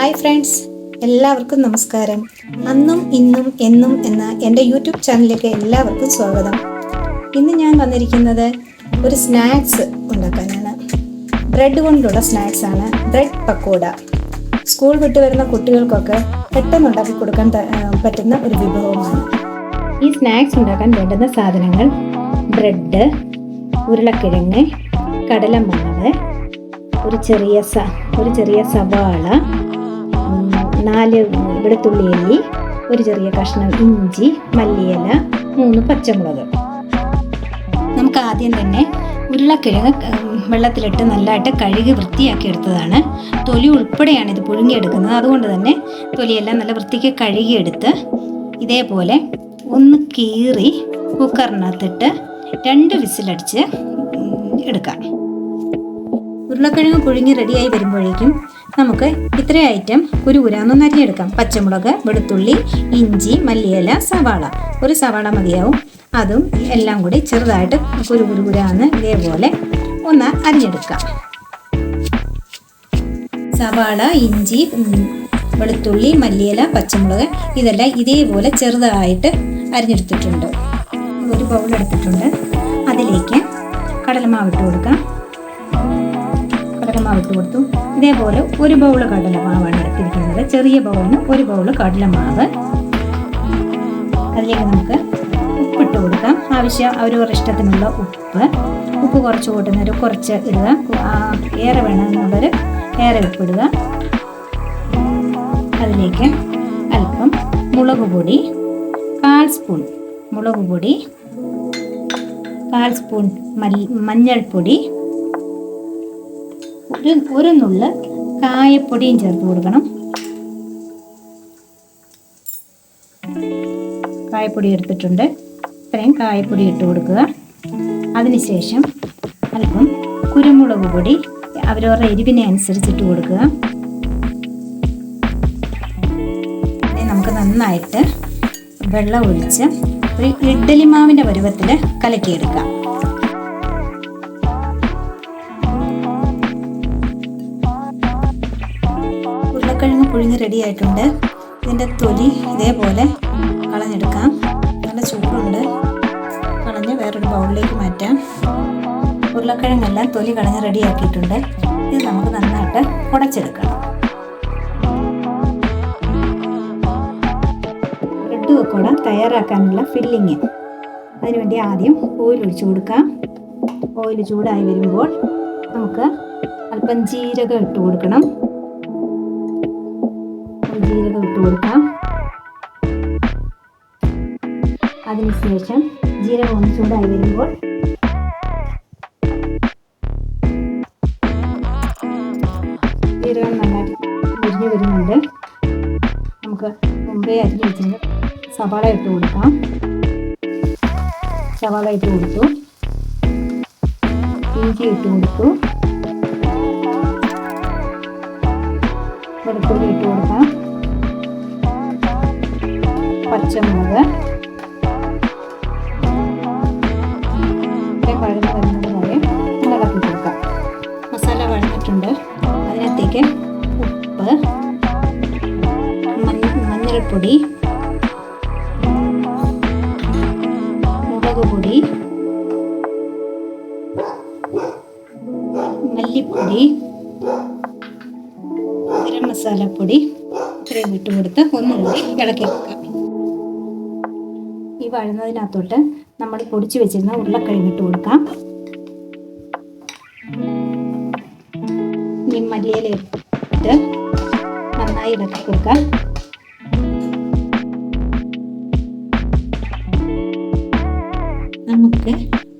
Hi friends, എല്ലാവർക്കും നമസ്കാരം. അന്നും ഇന്നും എന്നും എന്ന എൻ്റെ യൂട്യൂബ് ചാനലിലേക്ക് എല്ലാവർക്കും സ്വാഗതം. ഇന്ന് ഞാൻ വന്നിരിക്കുന്നത് ഒരു സ്നാക്സ് ഉണ്ടാക്കാനാണ്. ബ്രെഡ് കൊണ്ടുള്ള സ്നാക്സ് ആണ്. ബ്രെഡ് പക്കോട. സ്കൂൾ വിട്ട് വരുന്ന കുട്ടികൾക്കൊക്കെ പെട്ടെന്ന് ഉണ്ടാക്കി കൊടുക്കാൻ പറ്റുന്ന ഒരു വിഭവമാണ്. ഈ സ്നാക്സ് ഉണ്ടാക്കാൻ വേണ്ടുന്ന സാധനങ്ങൾ: ബ്രെഡ്, ഉരുളക്കിഴങ്ങ്, കടലമാവ്, ഒരു ചെറിയ സവാള, 4 വെളുത്തുള്ളി അല്ലി, ഒരു ചെറിയ കഷ്ണം ഇഞ്ചി, മല്ലിയില, 3 പച്ചമുളക്. നമുക്ക് ആദ്യം തന്നെ ഉരുളക്കിഴങ്ങ് വെള്ളത്തിലിട്ട് നല്ലതായിട്ട് കഴുകി വൃത്തിയാക്കി എടുത്തതാണ്. തൊലി ഉൾപ്പെടെയാണ് ഇത് പുഴുങ്ങിയെടുക്കുന്നത്. അതുകൊണ്ട് തന്നെ തൊലിയെല്ലാം നല്ല വൃത്തിക്ക് കഴുകിയെടുത്ത് ഇതേപോലെ ഒന്ന് കീറി കുക്കറിനകത്തിട്ട് 2 വിസിലടിച്ച് എടുക്കാം. ഉരുളക്കിഴങ്ങ് പുഴുങ്ങി റെഡിയായി വരുമ്പോഴേക്കും നമുക്ക് ഇത്രയും ഐറ്റം കുരുകുരാന്ന് അരിഞ്ഞെടുക്കാം. പച്ചമുളക്, വെളുത്തുള്ളി, ഇഞ്ചി, മല്ലിയില, സവാള. ഒരു സവാള മതിയാവും. അതും എല്ലാം കൂടി ചെറുതായിട്ട് കുരുകുരാന്ന് ഇതേപോലെ ഒന്ന് അരിഞ്ഞെടുക്കാം. സവാള, ഇഞ്ചി, വെളുത്തുള്ളി, മല്ലിയില, പച്ചമുളക് ഇതെല്ലാം ഇതേപോലെ ചെറുതായിട്ട് അരിഞ്ഞെടുത്തിട്ടുണ്ട്. ഒരു ബൗൾ എടുത്തിട്ടുണ്ട്. അതിലേക്ക് കടലമാവ് ഇട്ട് കൊടുക്കാം. കടലമാവ് ഇട്ട് കൊടുത്തു. ഇതേപോലെ ഒരു ബൗള് കടലമാവാണ് എടുത്തിരിക്കുന്നത്. ചെറിയ ബൗളിന് ഒരു ബൗള് കടലമാവ്. അതിലേക്ക് നമുക്ക് ഉപ്പിട്ട് കൊടുക്കാം. അവരവരുടെ ഇഷ്ടത്തിനുള്ള ഉപ്പ് കുറച്ച് കൂട്ടുന്നവർ കുറച്ച് ഇടുക. ഏറെ വേണമെന്നുള്ളവർ ഏറെ ഉപ്പിടുക. അതിലേക്ക് അല്പം മുളക് പൊടി, 1/4 സ്പൂൺ മുളക് പൊടി, 1/4 സ്പൂൺ മഞ്ഞൾപ്പൊടി, ഒരു നുള്ള് കായപ്പൊടിയും ചേർത്ത് കൊടുക്കണം. കായപ്പൊടി എടുത്തിട്ടുണ്ട്. ഇത്രയും കായപ്പൊടി ഇട്ട് കൊടുക്കുക. അതിനുശേഷം അല്പം കുരുമുളക് പൊടി അവരവരുടെ എരിവിനെ അനുസരിച്ചിട്ട് കൊടുക്കുക. നമുക്ക് നന്നായിട്ട് വെള്ളം ഒഴിച്ച് ഒരു ഇഡ്ഡലി മാവിൻ്റെ പരുവത്തിൽ കലക്കിയെടുക്കാം. ഉരുളക്കിഴങ്ങ് പുഴുങ്ങി റെഡി ആയിട്ടുണ്ട്. ഇതിൻ്റെ തൊലി ഇതേപോലെ കളഞ്ഞെടുക്കാം. നല്ല ചൂടുണ്ട്. കളഞ്ഞ് വേറൊരു ബൗളിലേക്ക് മാറ്റാം. ഉരുളക്കിഴങ്ങെല്ലാം തൊലി കളഞ്ഞ് റെഡിയാക്കിയിട്ടുണ്ട്. ഇത് നമുക്ക് നന്നായിട്ട് ഉടച്ചെടുക്കണം. ബ്രെഡ് പക്കോട തയ്യാറാക്കാനുള്ള ഫില്ലിങ്. അതിനുവേണ്ടി ആദ്യം ഓയിൽ ഒഴിച്ചു കൊടുക്കാം. ഓയിൽ ചൂടായി വരുമ്പോൾ നമുക്ക് അല്പം ജീരകം ഇട്ട് കൊടുക്കണം. ജീരകം ഇട്ട് കൊടുക്കാം. അതിനുശേഷം ജീരകം ഒന്ന് ചൂടായി വരുമ്പോൾ ജീരകം നന്നായിട്ട് മുരിഞ്ഞ് വരുന്നുണ്ട്. നമുക്ക് മുമ്പേ അരിഞ്ഞ് വെച്ചിട്ട് സവാള ഇട്ട് കൊടുക്കാം. സവാള ഇട്ട് കൊടുത്തു. ഇഞ്ചി ഇട്ട് കൊടുത്തു. വെളുത്തുള്ളി ഇട്ട് കൊടുക്കാം. പച്ചമുളക് വഴന്ന് വരുന്നത് വരെ ഇളക്കി കൊടുക്കാം. മസാല വഴന്നിട്ടുണ്ട്. അതിനകത്തേക്ക് ഉപ്പ്, മഞ്ഞൾപ്പൊടി, മുളക് പൊടി, മല്ലിപ്പൊടി, ഗരം മസാലപ്പൊടി ഇത്രയും ഇട്ട് കൊടുത്ത് ഒന്നുകൂടി ഇളക്കി വെക്കാം. ഈ വഴന്നതിനകത്തോട്ട് നമ്മൾ പൊടിച്ചു വെച്ചിരുന്ന ഉരുളക്കിഴങ്ങ് ഇട്ട് കൊടുക്കാം. ഈ മല്ലിയില ഇട്ട് നന്നായി ഇളക്കി കൊടുക്കാം. നമുക്ക്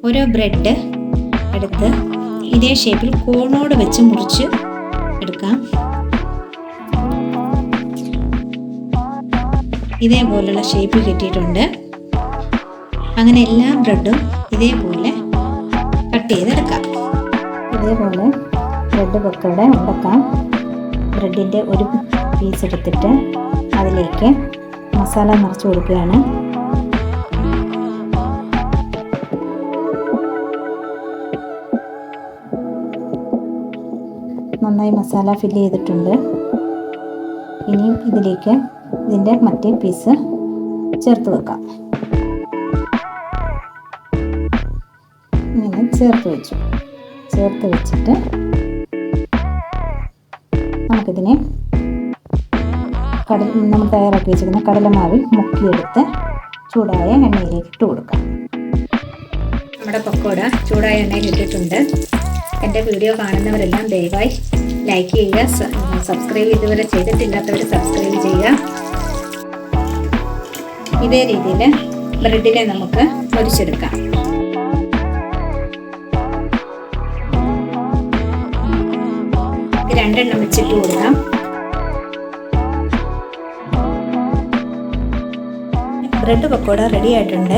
ഓരോ ബ്രെഡ് എടുത്ത് ഇതേ ഷേപ്പിൽ കോണോട് വെച്ച് മുറിച്ച് എടുക്കാം. ഇതേപോലുള്ള ഷേപ്പ് കിട്ടിയിട്ടുണ്ട്. അങ്ങനെ എല്ലാ ബ്രെഡും ഇതേപോലെ കട്ട് ചെയ്തെടുക്കാം. ഇതേപോലെ ബ്രെഡ് പക്കോട ഉണ്ടാക്കാം. ബ്രെഡിൻ്റെ ഒരു പീസ് എടുത്തിട്ട് അതിലേക്ക് മസാല നിറച്ച് കൊടുക്കുകയാണ്. നന്നായി മസാല ഫില്ല് ചെയ്തിട്ടുണ്ട്. ഇനിയും ഇതിലേക്ക് ഇതിൻ്റെ മറ്റേ പീസ് ചേർത്ത് വെക്കാം. ഇങ്ങനെ ചേർത്ത് വെച്ചിട്ട് നമുക്കിതിനെ നമ്മൾ തയ്യാറാക്കി വെച്ചിരിക്കുന്ന കടലമാവിൽ മുക്കിയെടുത്ത് ചൂടായ എണ്ണയിലേക്ക് ഇട്ട് കൊടുക്കാം. നമ്മുടെ പക്കോട ചൂടായ എണ്ണയിൽ ഇട്ടിട്ടുണ്ട്. എൻ്റെ വീഡിയോ കാണുന്നവരെല്ലാം ദയവായി ലൈക്ക് ചെയ്യുക, സബ്സ്ക്രൈബ് ഇതുവരെ ചെയ്തിട്ടില്ലാത്തവർ സബ്സ്ക്രൈബ് ചെയ്യുക. ഇതേ രീതിയിൽ ബ്രെഡിനെ നമുക്ക് പൊരിച്ചെടുക്കാം. രണ്ടെണ്ണം വെച്ചിട്ട് കൊടുക്കാം. ബ്രെഡ് പക്കോട റെഡി ആയിട്ടുണ്ട്.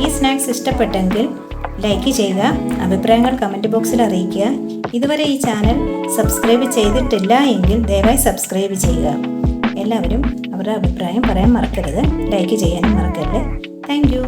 ഈ സ്നാക്സ് ഇഷ്ടപ്പെട്ടെങ്കിൽ ലൈക്ക് ചെയ്യുക, അഭിപ്രായങ്ങൾ കമൻറ്റ് ബോക്സിൽ അറിയിക്കുക. ഇതുവരെ ഈ ചാനൽ സബ്സ്ക്രൈബ് ചെയ്തിട്ടില്ല എങ്കിൽ ദയവായി സബ്സ്ക്രൈബ് ചെയ്യുക. എല്ലാവരും അവരുടെ അഭിപ്രായം പറയാൻ മറക്കരുത്, ലൈക്ക് ചെയ്യാനും മറക്കരുത്. Thank you.